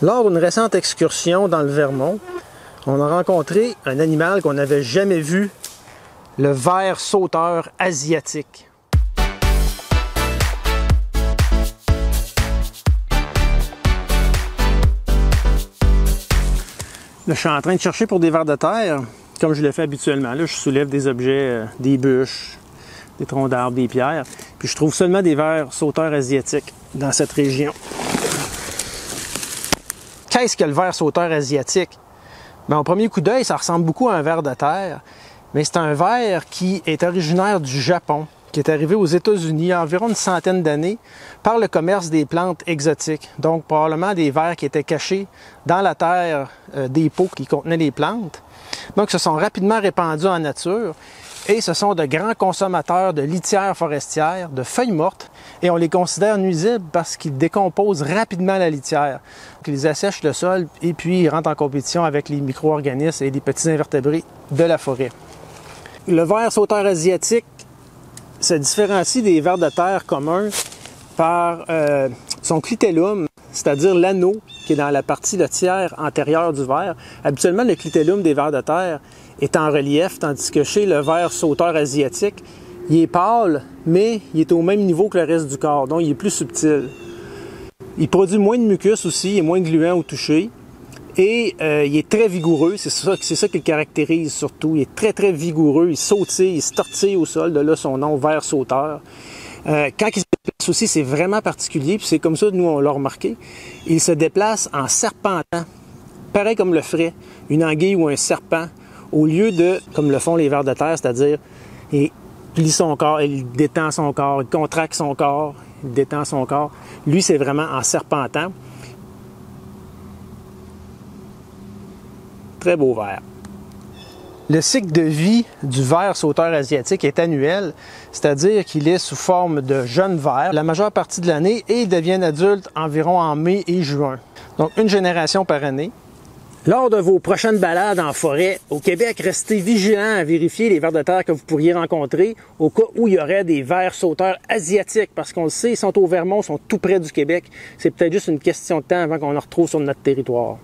Lors d'une récente excursion dans le Vermont, on a rencontré un animal qu'on n'avait jamais vu, le ver sauteur asiatique. Là, je suis en train de chercher pour des vers de terre, comme je le fais habituellement. Là, je soulève des objets, des bûches, des troncs d'arbres, des pierres. Puis je trouve seulement des vers sauteurs asiatiques dans cette région. Qu'est-ce que le ver sauteur asiatique? Bien, au premier coup d'œil, ça ressemble beaucoup à un ver de terre, mais c'est un ver qui est originaire du Japon, qui est arrivé aux États-Unis il y a environ une centaine d'années par le commerce des plantes exotiques. Donc, probablement des vers qui étaient cachés dans la terre des pots qui contenaient les plantes. Donc, se sont rapidement répandus en nature et ce sont de grands consommateurs de litières forestières, de feuilles mortes, et on les considère nuisibles parce qu'ils décomposent rapidement la litière. Donc, ils assèchent le sol et puis ils rentrent en compétition avec les micro-organismes et les petits invertébrés de la forêt. Le ver sauteur asiatique se différencie des vers de terre communs par son clitellum, c'est-à-dire l'anneau qui est dans la partie de tiers antérieure du ver. Habituellement, le clitellum des vers de terre est en relief, tandis que chez le ver sauteur asiatique, il est pâle, mais il est au même niveau que le reste du corps, donc il est plus subtil. Il produit moins de mucus aussi, il est moins gluant au toucher, et il est très vigoureux, c'est ça qui le caractérise surtout. Il est très très vigoureux, il sautille, il se tortille au sol, de là son nom, ver sauteur. Quand il se déplace aussi, c'est vraiment particulier, puis c'est comme ça que nous on l'a remarqué. Il se déplace en serpentant, pareil comme le ferait une anguille ou un serpent, au lieu de, comme le font les vers de terre, c'est-à-dire il plie son corps, il détend son corps, il contracte son corps, il détend son corps. Lui, c'est vraiment en serpentant. Très beau ver. Le cycle de vie du ver sauteur asiatique est annuel, c'est-à-dire qu'il est sous forme de jeune ver la majeure partie de l'année et ils deviennent adultes environ en mai et juin. Donc une génération par année. Lors de vos prochaines balades en forêt au Québec, restez vigilants à vérifier les vers de terre que vous pourriez rencontrer au cas où il y aurait des vers sauteurs asiatiques, parce qu'on le sait, ils sont au Vermont, ils sont tout près du Québec. C'est peut-être juste une question de temps avant qu'on en retrouve sur notre territoire.